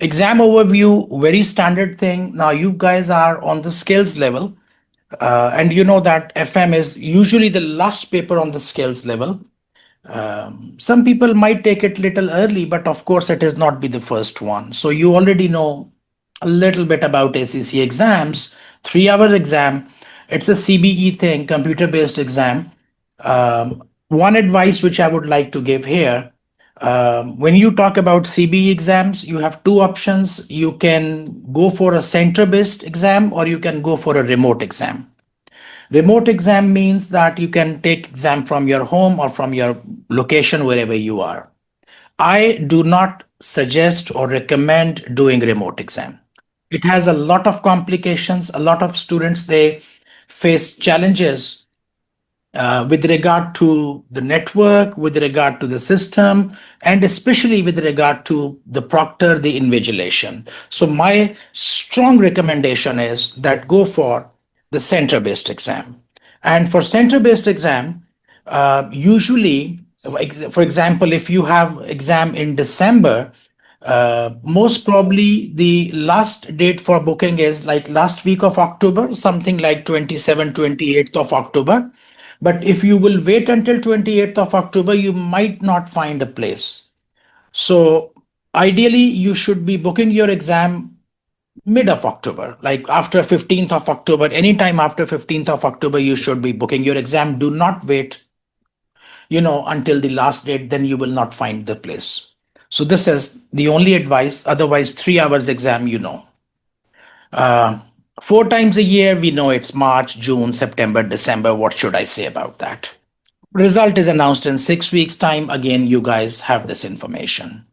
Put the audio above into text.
Exam overview, very standard thing. Now you guys are on the skills level, and you know that FM is usually the last paper on the skills level. Some people might take it little early, but of course it is not be the first one. So you already know a little bit about ACC exams. 3 hours exam. It's a CBE thing, computer based exam. One advice which I would like to give here, when you talk about CBE exams, you have two options. You can go for a center based exam or you can go for a remote exam. Remote exam means that you can take exam from your home or from your location wherever you are. I do not suggest or recommend doing remote exam. It has a lot of complications. A lot of students, they face challenges with regard to the network, with regard to the system, and especially with regard to the proctor, the invigilation. So my strong recommendation is that go for the center-based exam. And for center-based exam, usually, for example, if you have exam in December, most probably the last date for booking is like last week of October, something like 27, 28th of October. But if you will wait until 28th of October, you might not find a place. So ideally, you should be booking your exam mid of October, like after 15th of October, anytime after 15th of October, you should be booking your exam. Do not wait, until the last date, then you will not find the place. So this is the only advice. Otherwise, 3 hours exam, Uh, 4 times a year, we know it's March, June, September, December. What should I say about that? Result is announced in 6 weeks' time. Again, you guys have this information.